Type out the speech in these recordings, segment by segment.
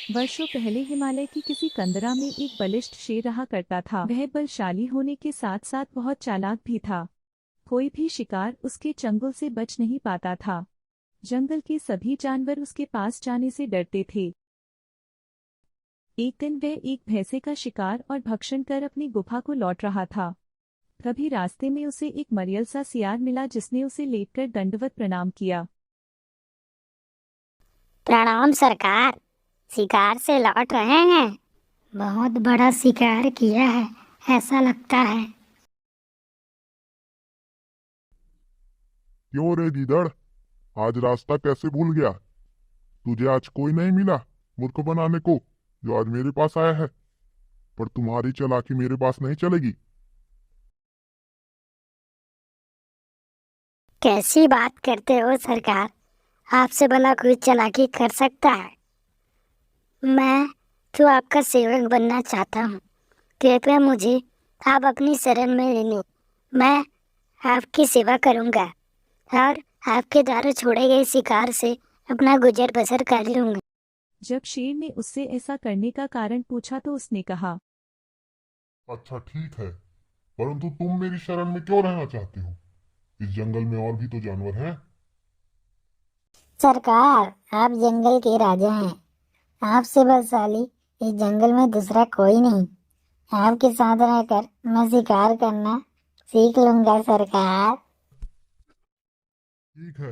वर्षों पहले हिमालय की किसी कंदरा में एक बलिष्ठ शेर रहा करता था। वह बलशाली होने के साथ साथ बहुत चालाक भी था। कोई भी शिकार उसके चंगुल से बच नहीं पाता था। जंगल के सभी जानवर उसके पास जाने से डरते थे। एक दिन वह एक भैंसे का शिकार और भक्षण कर अपनी गुफा को लौट रहा था। तभी रास्ते में उसे एक मरियल सा सियार मिला, जिसने उसे लेटकर दंडवत प्रणाम किया। प्रणाम सरकार। शिकार से लौट रहे हैं? बहुत बड़ा शिकार किया है ऐसा लगता है। क्यों रे गीदड़, आज रास्ता कैसे भूल गया? तुझे आज कोई नहीं मिला मूर्ख बनाने को, जो आज मेरे पास आया है? पर तुम्हारी चालाकी मेरे पास नहीं चलेगी। कैसी बात करते हो सरकार? आपसे भला कोई चालाकी कर सकता है? मैं तो आपका सेवक बनना चाहता हूँ। कृपया मुझे आप अपनी शरण में ले लें। मैं आपकी सेवा करूँगा और आपके द्वारा छोड़े गए शिकार से अपना गुजर बसर कर लूँगा। जब शेर ने उससे ऐसा करने का कारण पूछा तो उसने कहा, अच्छा ठीक है, परंतु तुम मेरी शरण में क्यों रहना चाहते हो? इस जंगल में और भी तो जानवर हैं। सरकार, आप जंगल के राजा हैं। आपसे बलशाली इस जंगल में दूसरा कोई नहीं। आपके साथ रहकर मैं शिकार करना सीख लूंगा सरकार। ठीक है,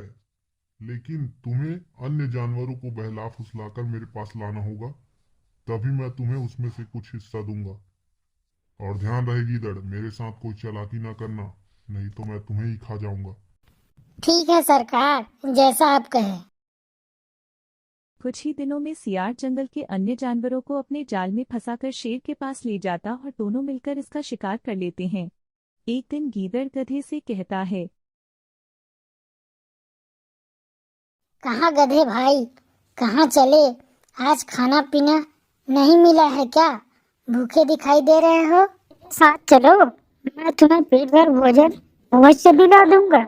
लेकिन तुम्हें अन्य जानवरों को बहला फुसलाकर मेरे पास लाना होगा, तभी मैं तुम्हें उसमें से कुछ हिस्सा दूंगा। और ध्यान रहेगी दड़, मेरे साथ कोई चालाकी ना करना, नहीं तो मैं तुम्हें ही खा जाऊंगा। ठीक है सरकार, जैसा आप कहें। कुछ ही दिनों में सियार जंगल के अन्य जानवरों को अपने जाल में फंसाकर शेर के पास ले जाता और दोनों मिलकर इसका शिकार कर लेते हैं। एक दिन गीदड़ गधे से कहता है, कहाँ गधे भाई, कहाँ चले? आज खाना पीना नहीं मिला है क्या? भूखे दिखाई दे रहे हो? साथ चलो, मैं तुम्हें पेट भर भोजन अवश्य दिला दूंगा।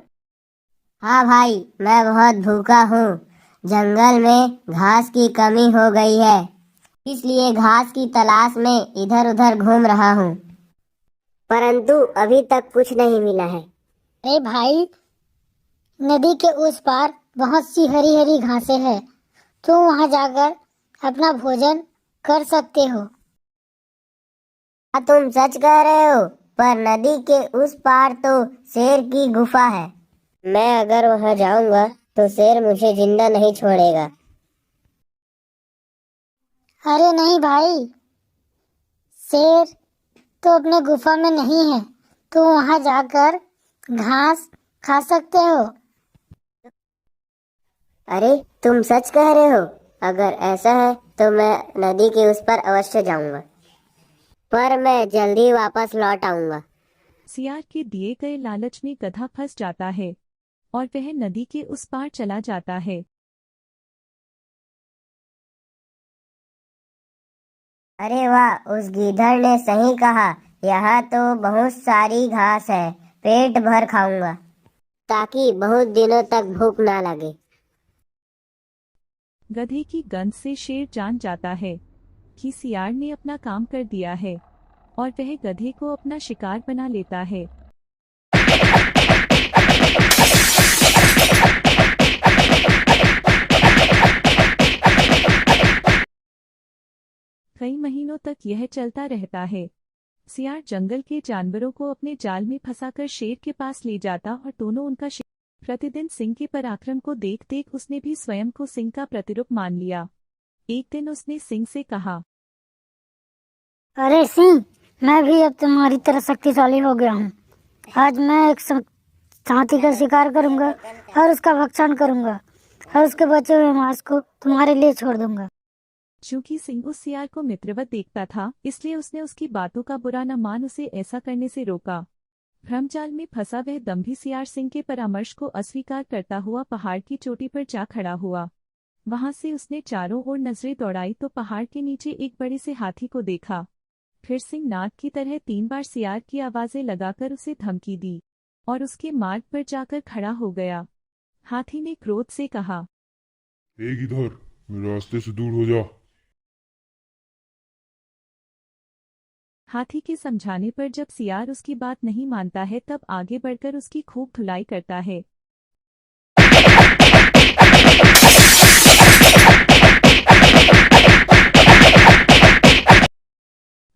हाँ भाई, मैं बहुत भूखा हूँ। जंगल में घास की कमी हो गई है, इसलिए घास की तलाश में इधर उधर घूम रहा हूँ, परंतु अभी तक कुछ नहीं मिला है। अरे भाई, नदी के उस पार बहुत सी हरी हरी घासें हैं, तुम वहां जाकर अपना भोजन कर सकते हो। हाँ, तुम सच कह रहे हो, पर नदी के उस पार तो शेर की गुफा है। मैं अगर वहां जाऊंगा तो शेर मुझे जिंदा नहीं छोड़ेगा। अरे नहीं भाई, शेर तो अपने गुफा में नहीं है, तुम वहां जाकर घास खा सकते हो। अरे तुम सच कह रहे हो? अगर ऐसा है तो मैं नदी के उस पर अवश्य जाऊंगा, पर मैं जल्दी वापस लौट आऊंगा। सियार के दिए गए लालच में गधा फंस जाता है और वह नदी के उस पार चला जाता है। अरे वाह, उस गीदड़ ने सही कहा। यहाँ तो बहुत सारी घास है, पेट भर खाऊंगा ताकि बहुत दिनों तक भूख ना लगे। गधे की गंध से शेर जान जाता है कि सियार ने अपना काम कर दिया है और वह गधे को अपना शिकार बना लेता है। कई महीनों तक यह चलता रहता है। सियार जंगल के जानवरों को अपने जाल में फंसाकर शेर के पास ले जाता और दोनों उनका प्रतिदिन सिंह के पराक्रम को देख देख उसने भी स्वयं को सिंह का प्रतिरूप मान लिया। एक दिन उसने सिंह से कहा, अरे सिंह, मैं भी अब तुम्हारी तरह शक्तिशाली हो गया हूँ। आज मैं एक हाथी का शिकार करूंगा और उसका भक्षण करूंगा और उसके बचे हुए मांस को तुम्हारे लिए छोड़ दूंगा। चूंकि सिंह उस सियार को मित्रवत देखता था, इसलिए उसने उसकी बातों का बुरा न मान उसे ऐसा करने से रोका। भ्रमजाल में फंसा वह दंभी सियार सिंह के परामर्श को अस्वीकार करता हुआ पहाड़ की चोटी पर जा खड़ा हुआ। वहां से उसने चारों ओर नजरें दौड़ाई तो पहाड़ के नीचे एक बड़े से हाथी को देखा। फिर सिंह नाग की तरह 3 बार सियार की आवाजें लगाकर उसे धमकी दी और उसके मार्ग पर जाकर खड़ा हो गया। हाथी ने क्रोध से कहा, एक इधर, मेरे रास्ते से दूर हो जा। हाथी के समझाने पर जब सियार उसकी बात नहीं मानता है तब आगे बढ़कर उसकी खूब धुलाई करता है।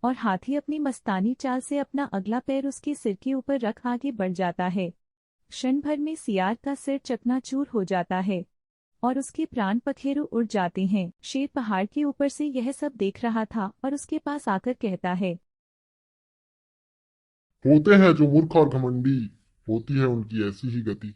और हाथी अपनी मस्तानी चाल से अपना अगला पैर उसके सिर के ऊपर रख आगे बढ़ जाता है। क्षण भर में सियार का सिर चकनाचूर हो जाता है और उसके प्राण पखेरु उड़ जाते हैं। शेर पहाड़ के ऊपर से यह सब देख रहा था और उसके पास आकर कहता है, होते हैं जो मूर्ख और घमंडी, होती है उनकी ऐसी ही गति।